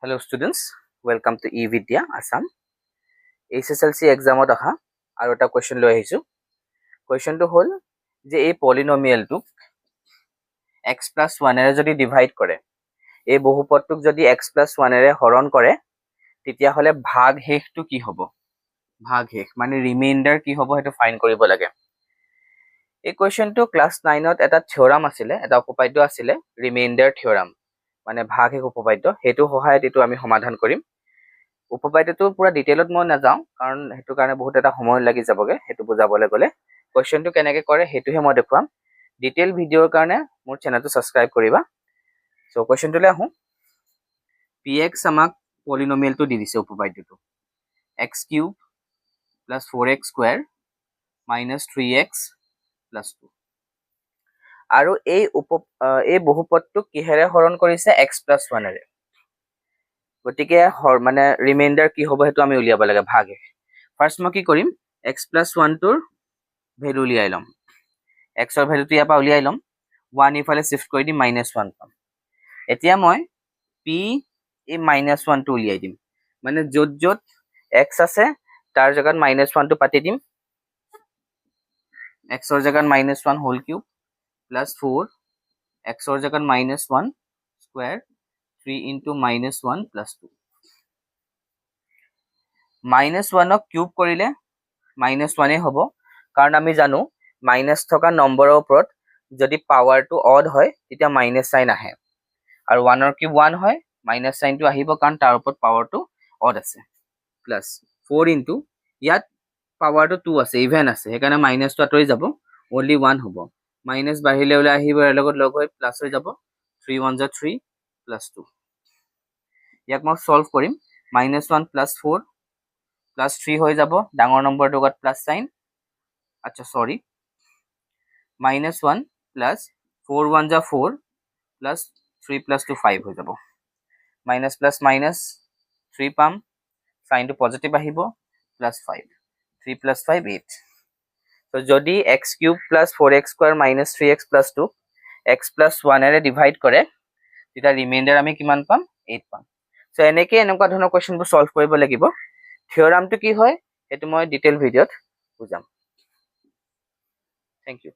Hello students, welcome to eVidya Assam. SSLC examত aha আৰু এটা question লৈ আহিছো. Question টো হল যে এই polynomial টোক x plus 1 এৰে যদি divide কৰে, এই বহুপদটোক যদি x plus 1 এৰে হৰণ কৰে, তেতিয়া হলে ভাগশেষটো কি হ'ব? ভাগশেষ মানে remainder কি হ'ব হেতু ফাইন্ড কৰিব লাগে। এই question টো ক্লাস 9 ত এটা থিওৰাম আছিলে, এটা উপপাদ্য আছিলে, remainder থিওৰাম। মানে ভাগশেষ উপপাদ্য, হেতু সহায়ত এটো আমি সমাধান কৰিম। উপপাদ্যটো পুৰা ডিটেইলত মই নাযাওঁ কাৰণ হেতু কাৰণে বহুত এটা সময় লাগি যাবগে হেতু বুজাবলৈ গলে। কোৱেশ্চনটো কেনেকৈ কৰে হেতুহে মই দেখুৱাম। ডিটেইল ভিডিওৰ কাৰণে মোৰ চেনেলটো সাবস্ক্ৰাইব কৰিবা। সো কোৱেশ্চনটোলৈ আহো। px আমাক পলিনোমিয়েলটো দি দিছে উপপাদ্যটো। x³ + 4x² - 3x + 2 আৰু এই বহুপদটো কিহেৰে হৰণ কৰিছে x + 1 এৰে। গতিকে মানে ৰিমাইন্ডাৰ কি হ'ব হেতু আমি উলিয়াব লাগে ভাগশেষ। ফাৰ্স্ট মই কি কৰিম x + 1 টোৰ ভ্যালু উলিয়াই লম। x ৰ ভ্যালুটো ইয়াৰ পৰা উলিয়াই লম। 1 ইফালে শিফট কৰি দি -1 পাম। এতিয়া মই p এই -1 টো উলিয়াই দিম। মানে যত যত x আছে তাৰ জাগাত -1 টো পাতি দিম। x ৰ জাগাত -1 হোল কিউব + 4 x ৰ জাগাত -1 স্কয়াৰ 3 * -1 + 2 -1 ক কিউব কৰিলে -1 হ'ব কাৰণ আমি জানো মাইনাস থকা নম্বৰৰ ওপৰত যদি পাৱাৰটো অড হয় তেতিয়া মাইনাস সাইন আহে আৰু 1 ৰ কিউব 1 হয় মাইনাস সাইনটো আহিব কাৰণ তাৰ ওপৰত পাৱাৰটো অড আছে প্লাস 4 * ইয়াত পাৱাৰটো 2 আছে ইভেন আছে সেইকাৰণে মাইনাসটো আঁতৰি যাব only 1 হ'ব মাইনাস বাহিৰলৈ ওলাই আহিব ইয়াৰ লগত লগ হৈ প্লাস হৈ যাব 3 * 1 = 3 + 2 ইয়াক মই সলভ কৰিম -1 + 4 + 3 হৈ যাব ডাঙৰ নম্বৰটো গত প্লাস সাইন আচ্ছা সৰি -1 + 4 1 = 4 + 3 + 2 5 হৈ যাব মাইনাস প্লাস মাইনাস 3 পাম সাইনটো পজিটিভ আহিব +5 3 + 5 8 তো যদি x³ + 4x² - 3x + 2 x + 1 এৰে ডিভাইড কৰে তেতিয়া ৰিমাইন্ডাৰ আমি কিমান পাম 8 পাম সো এনেকুৱা ধৰণৰ কোৱেশ্চনবোৰ সলভ কৰিব লাগিব থিওৰামটো কি হয় এটো মই ডিটেইল ভিডিওত বুজাম থ্যাংক ইউ